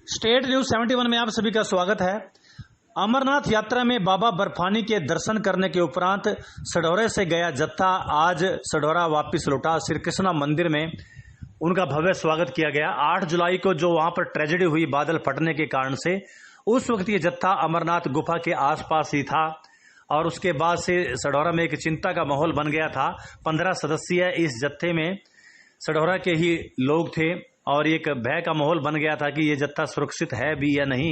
State news 71 में आप सभी का स्वागत है। अमरनाथ यात्रा में बाबा बर्फानी के दर्शन करने के उपरांत सढौरे से गया जत्था आज सढौरा वापस लौटा। श्री कृष्णा मंदिर में उनका भव्य स्वागत किया गया। 8 जुलाई को जो वहां पर ट्रेजेडी हुई बादल फटने के कारण से, उस वक्त ये जत्था अमरनाथ गुफा के आसपास ही था और उसके बाद से सढौरा में एक चिंता का माहौल बन गया था। 15 सदस्यीय इस जत्थे में सढौरा के ही लोग थे और एक भय का माहौल बन गया था कि ये जत्था सुरक्षित है भी या नहीं।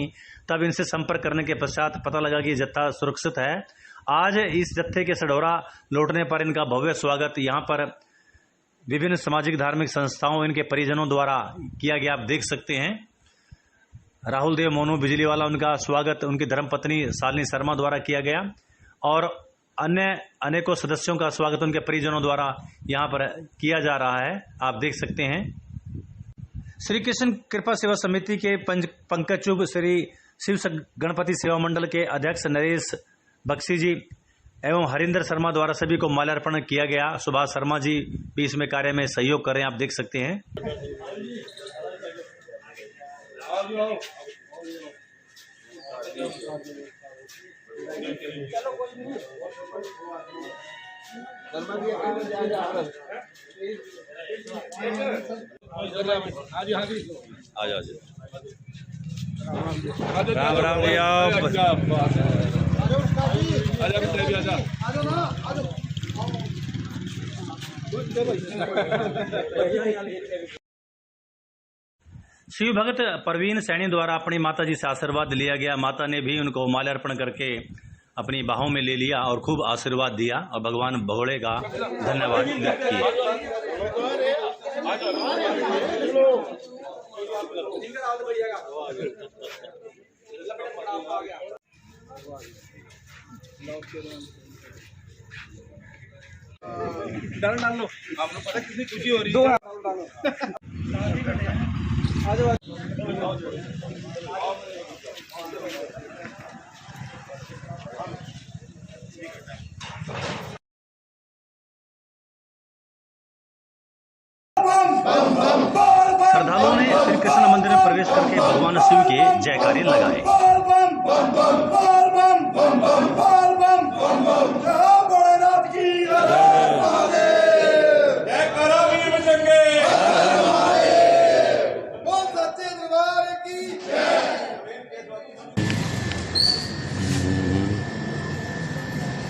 तब इनसे संपर्क करने के पश्चात पता लगा कि ये जत्था सुरक्षित है। आज इस जत्थे के सढौरा लौटने पर इनका भव्य स्वागत यहाँ पर विभिन्न सामाजिक धार्मिक संस्थाओं, इनके परिजनों द्वारा किया गया। आप देख सकते हैं राहुल देव मोनू बिजली वाला, उनका स्वागत उनकी धर्मपत्नी शालिनी शर्मा द्वारा किया गया और अन्य अनेकों सदस्यों का स्वागत उनके परिजनों द्वारा यहाँ पर किया जा रहा है। आप देख सकते हैं श्री कृष्ण कृपा सेवा समिति के पंकज चुग, श्री शिव गणपति सेवा मंडल के अध्यक्ष नरेश बख्शी जी एवं हरिंदर शर्मा द्वारा सभी को माल्यार्पण किया गया। सुभाष शर्मा जी भी इसमें कार्य में सहयोग कर रहे हैं, आप देख सकते हैं। राम राम जी। आप शिव भगत प्रवीण सैनी द्वारा अपनी माता जी से आशीर्वाद लिया गया। माता ने भी उनको माल्यार्पण करके अपनी बाहों में ले लिया और खूब आशीर्वाद दिया और भगवान भोले का धन्यवाद व्यक्त किया। डाल लो, आपको पता कितनी खुशी हो रही है। श्रद्धालुओं ने श्री कृष्ण मंदिर में प्रवेश करके भगवान शिव के जयकारे लगाए।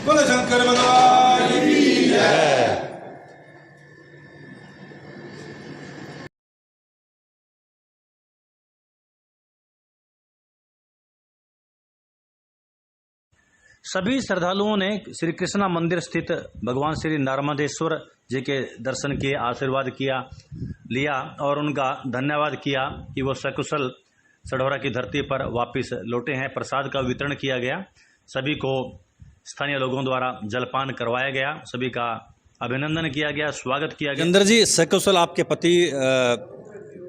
बोले शंकर भगवान की जय। सभी श्रद्धालुओं ने श्री कृष्णा मंदिर स्थित भगवान श्री नर्मदेश्वर जी के दर्शन किए, आशीर्वाद लिया और उनका धन्यवाद किया कि वो सकुशल सढौरा की धरती पर वापस लौटे हैं। प्रसाद का वितरण किया गया, सभी को स्थानीय लोगों द्वारा जलपान करवाया गया, सभी का अभिनंदन किया गया, स्वागत किया गया। अंदर जी, सकुशल आपके पति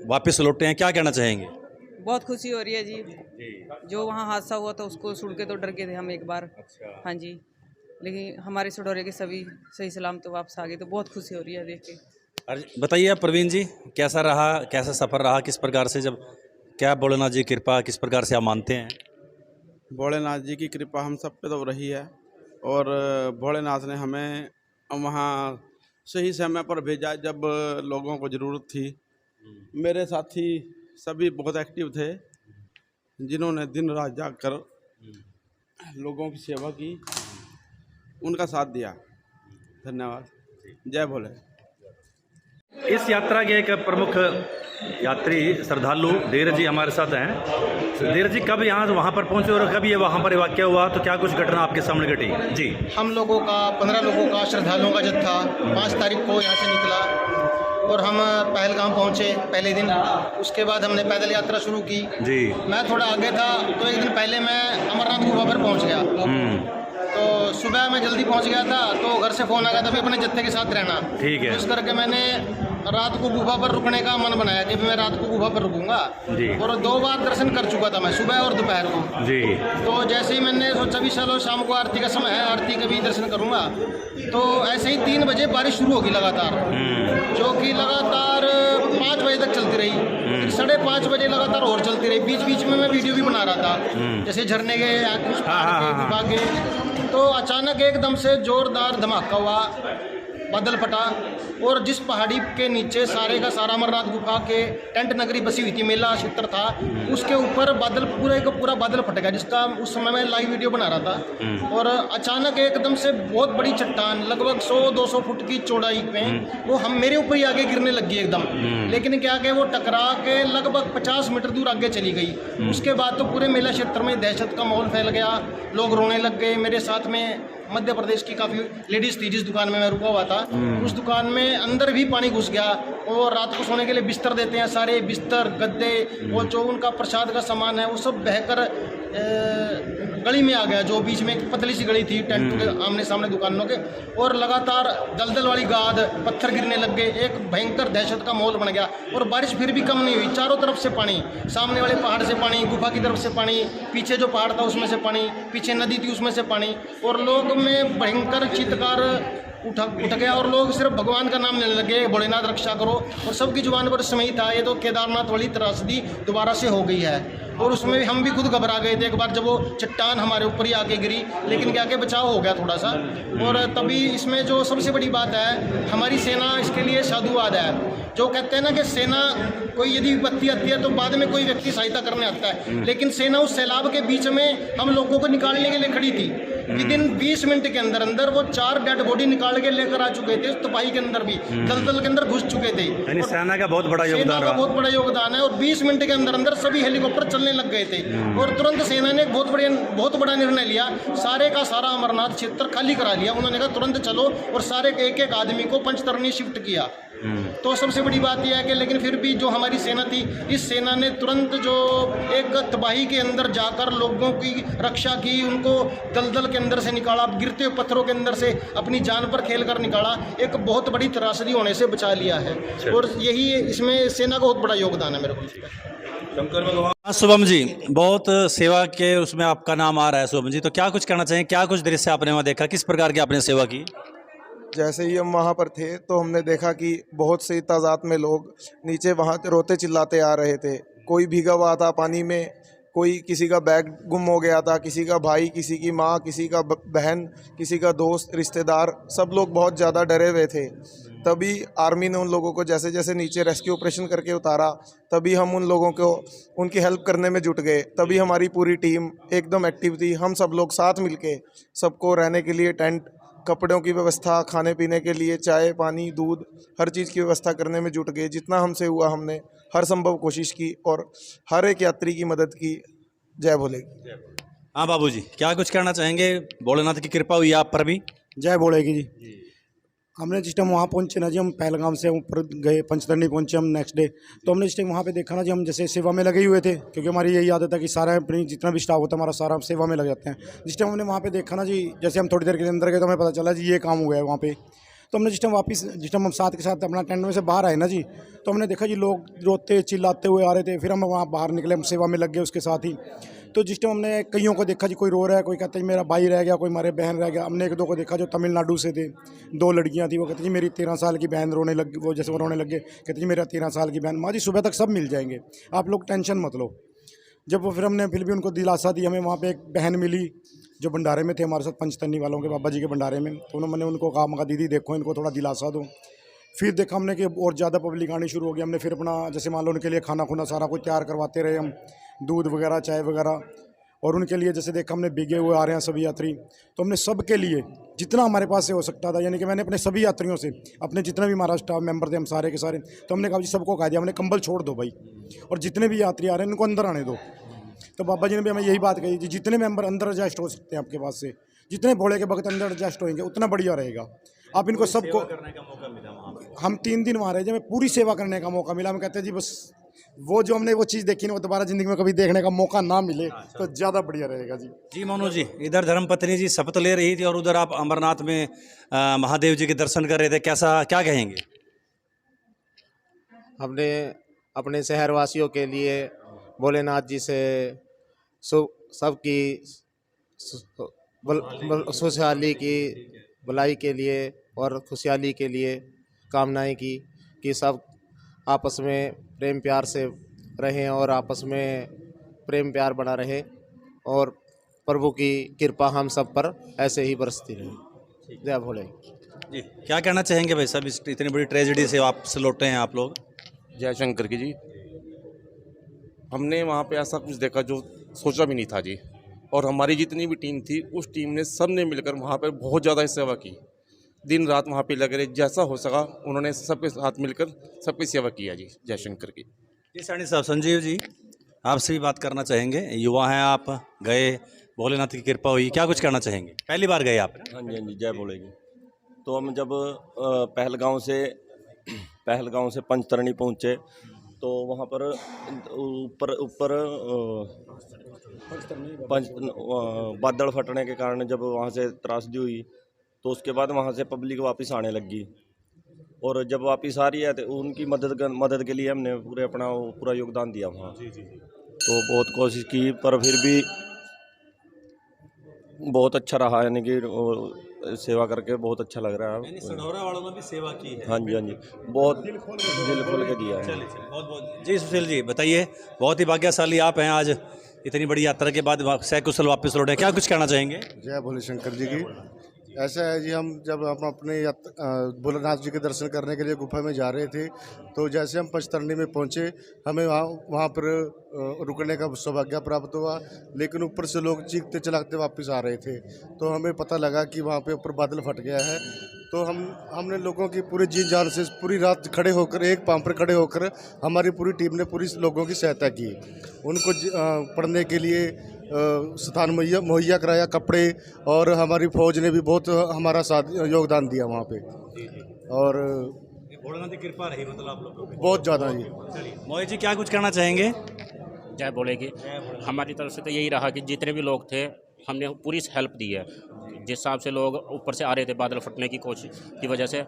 वापस लौटे हैं, क्या कहना चाहेंगे? बहुत खुशी हो रही है जी। जो वहाँ हादसा हुआ था उसको सुन के तो डर गए थे हम एक बार। अच्छा। हाँ जी, लेकिन हमारे सढौरे के सभी सही सलाम तो वापस आ गए, तो बहुत खुशी हो रही है देख के। बताइए प्रवीण जी, कैसा रहा, कैसा सफ़र रहा, किस प्रकार से, जब क्या भोलेनाथ जी की कृपा किस प्रकार से आप मानते हैं? भोलेनाथ जी की कृपा हम सब पे तो रही है और भोलेनाथ ने हमें वहाँ सही समय पर भेजा जब लोगों को ज़रूरत थी। मेरे साथी सभी बहुत एक्टिव थे, जिन्होंने दिन रात जागकर लोगों की सेवा की, उनका साथ दिया। धन्यवाद। जय भोले। इस यात्रा के एक प्रमुख यात्री श्रद्धालु धीरज जी हमारे साथ हैं। धीरज जी, कब यहाँ वहाँ पर पहुँचे और कब ये वहाँ पर वाक़या हुआ, तो क्या कुछ घटना आपके सामने घटी? जी, हम लोगों का 15 लोगों का श्रद्धालुओं का जत्था 5 तारीख को यहाँ से निकला और हम पहलगाम पहुँचे पहले दिन। उसके बाद हमने पैदल यात्रा शुरू की जी। मैं थोड़ा आगे था तो एक दिन पहले मैं अमरनाथ गुफा पर पहुँच गया। तो सुबह मैं जल्दी पहुंच गया था, तो घर से फ़ोन आ गया था भी अपने जत्थे के साथ रहना। ठीक है। इस करके मैंने रात को गुफा पर रुकने का मन बनाया कि मैं रात को गुफा पर रुकूंगा और 2 बार दर्शन कर चुका था मैं, सुबह और दोपहर को जी। तो जैसे ही मैंने सोचा भी चलो शाम को आरती का समय है, आरती का भी दर्शन करूंगा, तो ऐसे ही 3 बजे बारिश शुरू होगी लगातार, जो कि लगातार 5 बजे तक चलती रही, फिर 5:30 बजे लगातार और चलती रही। बीच बीच में मैं वीडियो भी बना रहा था, जैसे झरने के कुछ पहाड़ के, तो अचानक एकदम से जोरदार धमाका हुआ, बादल फटा, और जिस पहाड़ी के नीचे सारे का सारा अमरनाथ गुफा के टेंट नगरी बसी हुई थी, मेला क्षेत्र था, उसके ऊपर बादल पूरे का पूरा बादल फट गया, जिसका उस समय मैं लाइव वीडियो बना रहा था। और अचानक एकदम से बहुत बड़ी चट्टान लगभग 100-200 फुट की चौड़ाई में वो हम मेरे ऊपर ही आगे गिरने लगी एकदम, लेकिन क्या कि वो टकरा के लगभग 50 मीटर दूर आगे चली गई। उसके बाद तो पूरे मेला क्षेत्र में दहशत का माहौल फैल गया, लोग रोने लग गए। मेरे साथ में मध्य प्रदेश की काफ़ी लेडीज़ थी, जिस दुकान में मैं रुका हुआ था, उस दुकान में अंदर भी पानी घुस गया, और रात को सोने के लिए बिस्तर देते हैं, सारे बिस्तर गद्दे और जो उनका प्रसाद का सामान है वो सब बहकर गली में आ गया, जो बीच में एक पतली सी गली थी टेंट के आमने सामने दुकानों के, और लगातार दलदल वाली गाद, पत्थर गिरने लग गए, एक भयंकर दहशत का माहौल बन गया। और बारिश फिर भी कम नहीं हुई, चारों तरफ से पानी, सामने वाले पहाड़ से पानी, गुफा की तरफ से पानी, पीछे जो पहाड़ था उसमें से पानी, पीछे नदी थी उसमें से पानी, और लोग में भयंकर चित्कार उठ गया, और लोग सिर्फ भगवान का नाम लेने लगे, भोलेनाथ रक्षा करो, और सबकी जुबान पर समय था ये तो केदारनाथ वाली त्रासदी दोबारा से हो गई है। और उसमें हम भी खुद घबरा गए थे एक बार जब वो चट्टान हमारे ऊपर ही आके गिरी, लेकिन क्या के बचाव हो गया थोड़ा सा। और तभी इसमें जो सबसे बड़ी बात है, हमारी सेना इसके लिए साधुवाद है। जो कहते हैं ना कि सेना कोई यदि विपत्ति आती है तो बाद में कोई व्यक्ति सहायता करने आता है, लेकिन सेना उस सैलाब के बीच में हम लोगों को निकालने के लिए खड़ी थी। विदिन 20 मिनट के अंदर अंदर वो 4 डेड बॉडी निकाल के लेकर आ चुके थे, उस तबाही के अंदर भी दलदल के अंदर घुस चुके थे। यानी सेना का बहुत बड़ा योगदान रहा। बहुत बड़ा योगदान है, और 20 मिनट के अंदर अंदर सभी हेलीकॉप्टर चलने लग गए थे, और तुरंत सेना ने बहुत बड़ा निर्णय लिया, सारे का सारा अमरनाथ क्षेत्र खाली करा लिया। उन्होंने कहा तुरंत चलो, और सारे एक एक आदमी को पंचतरणी शिफ्ट किया। तो सबसे बड़ी बात यह है कि लेकिन फिर भी जो हमारी सेना थी, इस सेना ने तुरंत जो एक तबाही के अंदर जाकर लोगों की रक्षा की, उनको दलदल के अंदर से निकाला, गिरते हुए पत्थरों के अंदर से अपनी जान पर खेल कर निकाला, एक बहुत बड़ी त्रासदी होने से बचा लिया है। और यही इसमें सेना का बहुत बड़ा योगदान है मेरे को। शुभम जी, बहुत सेवा के उसमें आपका नाम आ रहा है शुभम जी, तो क्या कुछ कहना चाहिए, क्या कुछ दृश्य आपने वहाँ देखा, किस प्रकार की आपने सेवा की? जैसे ही हम वहाँ पर थे तो हमने देखा कि बहुत सी तादाद में लोग नीचे वहाँ रोते चिल्लाते आ रहे थे। कोई भीगा हुआ था पानी में, कोई किसी का बैग गुम हो गया था, किसी का भाई, किसी की माँ, किसी का बहन, किसी का दोस्त, रिश्तेदार, सब लोग बहुत ज़्यादा डरे हुए थे। तभी आर्मी ने उन लोगों को जैसे जैसे नीचे रेस्क्यू ऑपरेशन करके उतारा, तभी हम उन लोगों को उनकी हेल्प करने में जुट गए। तभी हमारी पूरी टीम एकदम एक्टिव थी। हम सब लोग साथ मिलके सबको रहने के लिए टेंट, कपड़ों की व्यवस्था, खाने पीने के लिए चाय, पानी, दूध, हर चीज़ की व्यवस्था करने में जुट गए। जितना हमसे हुआ हमने हर संभव कोशिश की और हर एक यात्री की मदद की। जय भोले। हाँ बाबूजी, क्या कुछ कहना चाहेंगे? भोलेनाथ की कृपा हुई आप पर भी? जय भोले की जी। हमने जिस टाइम वहाँ पहुँचे ना जी, हम पहलगाम से ऊपर गए, पंचतरणी पहुँचे हम नेक्स्ट डे, तो हमने जिस टाइम वहाँ पे देखा ना जी, हम जैसे सेवा में लगे हुए थे, क्योंकि हमारी यही आदत है कि सारा अपनी जितना भी स्टाफ होता है हमारा सारा सेवा में लग जाते हैं। जिस टाइम हमने वहाँ पे देखा ना जी, जैसे हम थोड़ी देर के अंदर गए तो हमें पता चला जी ये काम हो गया है वहाँ पे। तो हमने जिस टाइम हम साथ के साथ अपना टेंट में से बाहर आए ना जी, तो हमने देखा जी लोग रोते चिल्लाते हुए आ रहे थे। फिर हम वहाँ बाहर निकले, हम सेवा में लग गए उसके साथ ही। तो जिस टाइम हमने कईयों को देखा जी, कोई रो रहा है, कोई कहता है मेरा भाई रह गया, कोई हमारे बहन रह गया। हमने 1-2 को देखा जो तमिलनाडु से थे, 2 लड़कियां थी, वो कहती जी मेरी 13 साल की बहन रोने लग, वो जैसे वो रोने लग गए, कहती जी मेरा 13 साल की बहन। माँ जी सुबह तक सब मिल जाएंगे, आप लोग टेंशन मत लो। जब वो फिर हमने फिर भी उनको दिलासा दी। हमें वहाँ पर एक बहन मिली जो भंडारे में थे हमारे साथ, पंचतरणी वालों के बाबा जी के भंडारे में। तो उन्होंने उनको कहा, मगा दीदी देखो इनको थोड़ा दिलासा दो। फिर देखा हमने कि और ज़्यादा पब्लिक आनी शुरू हो गई। हमने फिर अपना जैसे मान लो उनके लिए खाना खुना सारा कुछ तैयार करवाते रहे हम, दूध वगैरह, चाय वगैरह। और उनके लिए जैसे देखा हमने भीगे हुए आ रहे हैं सभी यात्री, तो हमने सबके लिए जितना हमारे पास से हो सकता था, यानी कि मैंने अपने सभी यात्रियों से, अपने जितने भी हमारा स्टाफ मेंबर थे हम सारे के सारे, तो हमने कहा जी सबको कहा दिया, हमने कंबल छोड़ दो भाई, और जितने भी यात्री आ रहे हैं इनको अंदर आने दो। तो बाबा जी ने भी हमें यही बात कही जी, जितने मेंबर अंदर एडजस्ट हो सकते हैं आपके पास से, जितने भोले के भक्त अंदर एडजस्ट होंगे उतना बढ़िया रहेगा। आप इनको सबको, हम 3 दिन वहाँ रहे, जब हमें पूरी सेवा करने का मौका मिला। हम कहते हैं जी बस वो जो हमने वो चीज़ देखी ना, वो दोबारा ज़िंदगी में कभी देखने का मौका ना मिले तो ज़्यादा बढ़िया रहेगा जी। जी मोनू जी, इधर धर्मपत्नी जी शपथ ले रही थी और उधर आप अमरनाथ में महादेव जी के दर्शन कर रहे थे, कैसा, क्या कहेंगे? हमने अपने शहरवासियों के लिए भोलेनाथ जी से सबकी खुशहाली की, भलाई के लिए और खुशहाली के लिए कामनाएं की कि सब आपस में प्रेम प्यार से रहें और आपस में प्रेम प्यार बना रहे और प्रभु की कृपा हम सब पर ऐसे ही बरसती रहे। जय भोले। जी, क्या कहना चाहेंगे भाई साहब, इस इतनी बड़ी ट्रेजेडी से वापस लौटे हैं आप लोग? जय शंकर की जी। हमने वहाँ पे ऐसा कुछ देखा जो सोचा भी नहीं था जी। और हमारी जितनी भी टीम थी उस टीम ने सब ने मिलकर वहाँ पर बहुत ज़्यादा सेवा की। दिन रात वहाँ पे लगे रहे, जैसा हो सका उन्होंने सबके साथ मिलकर सबकी सेवा किया जी। जय शंकर की। जी सैनी साहब, संजीव जी आपसे भी बात करना चाहेंगे। युवा हैं आप, गए, भोलेनाथ की कृपा हुई, क्या कुछ कहना चाहेंगे? पहली बार गए आप? हाँ जी, जय बोलेगी। तो हम जब पहलगांव से पंचतरणी पहुँचे तो वहाँ पर ऊपर बादल फटने के कारण जब वहाँ से त्रासदी हुई तो उसके बाद वहाँ से पब्लिक वापस आने लगी। और जब वापस आ रही है तो उनकी मदद के लिए हमने पूरा योगदान दिया वहाँ। तो बहुत कोशिश की पर फिर भी बहुत अच्छा रहा, यानी कि सेवा करके बहुत अच्छा लग रहा है। सढौरा वालों ने भी सेवा की है? हाँ जी, बहुत दिल खोल के दिया है। चलिए बहुत बहुत। जी सुशील जी बताइए, बहुत ही भाग्यशाली आप हैं, आज इतनी बड़ी यात्रा के बाद सकुशल वापस लौटे, क्या कुछ कहना चाहेंगे? जय भोले शंकर जी की। ऐसा है जी, जब हम अपने भोलेनाथ जी के दर्शन करने के लिए गुफा में जा रहे थे तो जैसे हम पंचतरणी में पहुंचे हमें वहाँ पर रुकने का सौभाग्य प्राप्त हुआ, लेकिन ऊपर से लोग चीखते चलाते वापस आ रहे थे तो हमें पता लगा कि वहाँ पे ऊपर बादल फट गया है। तो हमने लोगों की पूरी जी जान से पूरी रात खड़े होकर, एक पांव पर खड़े होकर हमारी पूरी टीम ने पूरी लोगों की सहायता की। उनको पढ़ने के लिए स्थान मुहैया कराया, कपड़े, और हमारी फौज ने भी बहुत हमारा साथ योगदान दिया वहाँ पे। और भोलेनाथ की कृपा रही मतलब आप लोगों को बहुत ज़्यादा जी। मोहित जी क्या कुछ कहना चाहेंगे? जय बोलेगी। हमारी तरफ से तो यही रहा कि जितने भी लोग थे हमने पूरी हेल्प दी है। जिस हिसाब से लोग ऊपर से आ रहे थे बादल फटने की कोशिश की वजह से।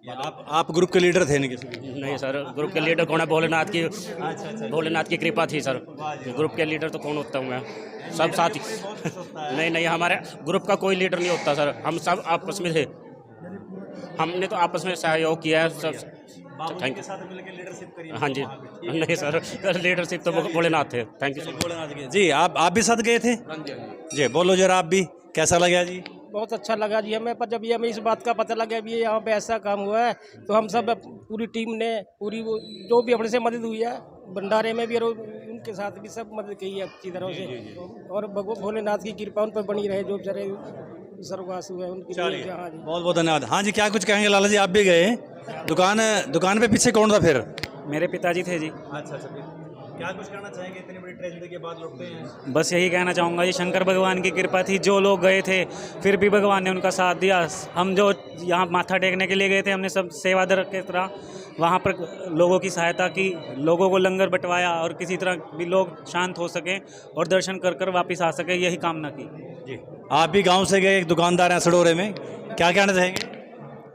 आप ग्रुप के लीडर थे? नहीं सर, ग्रुप के लीडर कौन है? भोलेनाथ की भोलेनाथ की कृपा थी सर। ग्रुप के लीडर तो कौन होता हूँ मैं, सब साथी। नहीं, हमारे ग्रुप का कोई लीडर नहीं होता सर, हम सब आपस में थे, हमने तो आपस में सहयोग किया है सब। Thank you. हाँ जी, नहीं सर, लीडरशिप तो भोलेनाथ थे। Thank you Bholenath ji. आप भी साथ गए थे? जी बोलो जरा, आप भी कैसा लगा जी? बहुत अच्छा लगा जी हमें, पर जब ये हमें इस बात का पता लगा भी यहाँ पे ऐसा काम हुआ है तो हम सब पूरी टीम ने पूरी जो भी अपने से मदद हुई है भंडारे में भी और उनके साथ भी सब मदद की है अच्छी तरह से। और भोलेनाथ की कृपा उन पर बनी रहे, जो बेचारे स्वर्गवास हुए उनकी। बहुत बहुत धन्यवाद। हाँ जी, क्या कुछ कहेंगे? लाला जी आप भी गए दुकान पे, पीछे कौन था फिर? मेरे पिताजी थे जी। अच्छा, क्या कुछ कहना चाहेंगे इतनी बड़ी ट्रेजेडी के बाद लौटते हैं? बस यही कहना चाहूँगा जी, शंकर भगवान की कृपा थी, जो लोग गए थे फिर भी भगवान ने उनका साथ दिया। हम जो यहाँ माथा टेकने के लिए गए थे हमने सब सेवादर के तरह वहाँ पर लोगों की सहायता की, लोगों को लंगर बंटवाया और किसी तरह भी लोग शांत हो सकें और दर्शन कर वापस आ सके, यही कामना की जी। आप भी गाँव से गए, एक दुकानदार हैं सढौरे में, क्या कहना चाहेंगे?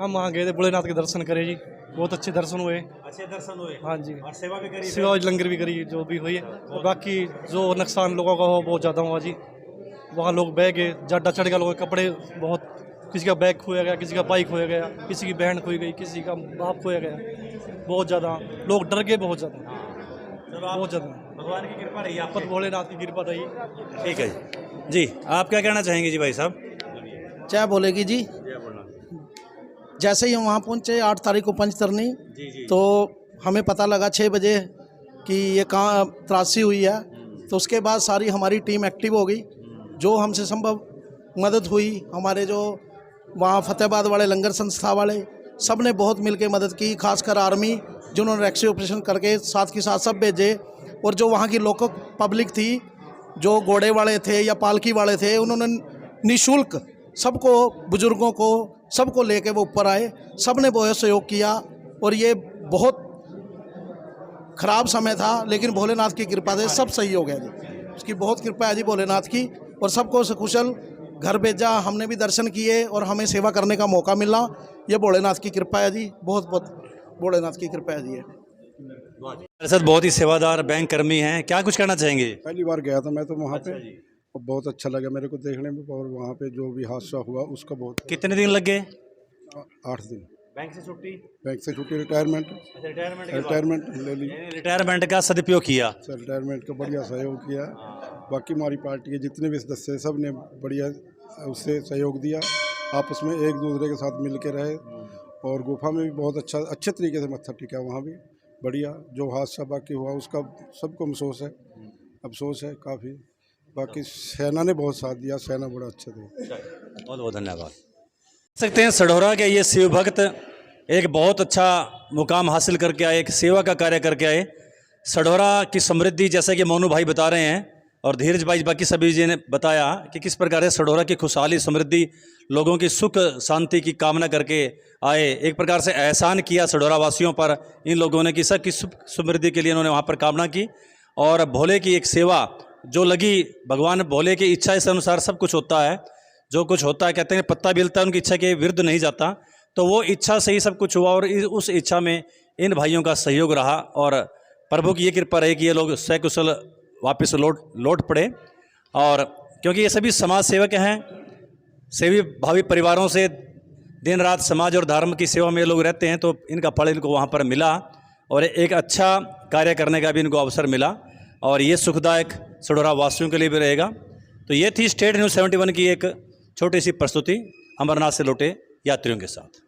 हम वहाँ गए थे भोलेनाथ के दर्शन करे जी, बहुत अच्छे दर्शन हुए। अच्छे दर्शन हुए? हाँ जी। और सेवा भी करी? सेवा लंगर भी करी, जो भी हुई है। और बाकी जो नुकसान लोगों का हो बहुत ज़्यादा हुआ जी। वहाँ लोग बह गए, जाडा चढ़ गया, लोगों के कपड़े बहुत, किसी का बैग खोया गया, किसी का बाइक खोया गया, किसी की बहन खोई गई, किसी का बाप खोया गया। बहुत ज़्यादा लोग डर गए, बहुत ज़्यादा, बहुत ज़्यादा। भगवान की कृपा रही आप पर, भोलेनाथ की कृपा रही। ठीक है जी। आप क्या कहना चाहेंगे जी भाई साहब? जय बोलेगी जी। जैसे ही हम वहाँ पहुँचे 8 तारीख को पंचतरणी, तो हमें पता लगा 6 बजे कि ये कहाँ त्रासदी हुई है। तो उसके बाद सारी हमारी टीम एक्टिव हो गई, जो हमसे संभव मदद हुई। हमारे जो वहाँ फतेहाबाद वाले लंगर संस्था वाले सब ने बहुत मिलकर मदद की, खासकर आर्मी जिन्होंने रेस्क्यू ऑपरेशन करके साथ के साथ सब भेजे। और जो वहाँ की लोकल पब्लिक थी, जो घोड़े वाले थे या पालकी वाले थे, उन्होंने निःशुल्क सबको, बुजुर्गों को, सबको लेके वो ऊपर आए, सब ने बहुत सहयोग किया। और ये बहुत ख़राब समय था, लेकिन भोलेनाथ की कृपा से सब सही हो गया जी। उसकी बहुत कृपा है जी भोलेनाथ की, और सबको सकुशल घर भेजा। हमने भी दर्शन किए और हमें सेवा करने का मौका मिला। ये भोलेनाथ की कृपा है जी, बहुत बहुत भोलेनाथ की कृपा है जी। सर बहुत ही सेवादार बैंक कर्मी हैं, क्या कुछ कहना चाहेंगे? पहली बार गया था मैं तो वहाँ पे, और बहुत अच्छा लगा मेरे को देखने में। और वहाँ पे जो भी हादसा हुआ उसका बहुत। कितने दिन लग गए? 8 दिन। बैंक से छुट्टी? बैंक से छुट्टी, रिटायरमेंट ले ली। रिटायरमेंट का सदुपयोग किया। सर रिटायरमेंट का बढ़िया सहयोग किया। बाकी हमारी पार्टी के जितने भी सदस्य सब ने बढ़िया उससे सहयोग दिया, आपस में एक दूसरे के साथ मिल के रहे और गुफा में भी बहुत अच्छे तरीके से मत्था टिका। वहाँ भी बढ़िया, जो हादसा बाकी हुआ उसका सबको अफसोस है काफ़ी। बाकी सेना ने बहुत साथ दिया, सेना बड़ा अच्छा था। बहुत बहुत धन्यवाद। सकते हैं सढौरा के ये शिव भक्त एक बहुत अच्छा मुकाम हासिल करके आए, एक सेवा का कार्य करके आए। सढौरा की समृद्धि जैसे कि मोनू भाई बता रहे हैं और धीरज भाई बाकी सभी जी ने बताया कि किस प्रकार से सढौरा की खुशहाली समृद्धि, लोगों की सुख शांति की कामना करके आए। एक प्रकार से एहसान किया सढौरा वासियों पर इन लोगों ने कि सबकी सुख समृद्धि के लिए उन्होंने वहाँ पर कामना की और भोले की एक सेवा जो लगी। भगवान भोले की इच्छा के अनुसार सब कुछ होता है, जो कुछ होता है कहते हैं पत्ता भी हिलता है उनकी इच्छा के विरुद्ध नहीं जाता, तो वो इच्छा से ही सब कुछ हुआ और उस इच्छा में इन भाइयों का सहयोग रहा और प्रभु की ये कृपा रही कि ये लोग सकुशल वापस लौट पड़े। और क्योंकि ये सभी समाज सेवक हैं, सेवी भावी परिवारों से दिन रात समाज और धर्म की सेवा में ये लोग रहते हैं, तो इनका फल इनको वहाँ पर मिला और एक अच्छा कार्य करने का भी इनको अवसर मिला और ये सुखदायक सढौरा वासियों के लिए भी रहेगा। तो ये थी स्टेट न्यूज़ 71 की एक छोटी सी प्रस्तुति अमरनाथ से लौटे यात्रियों के साथ।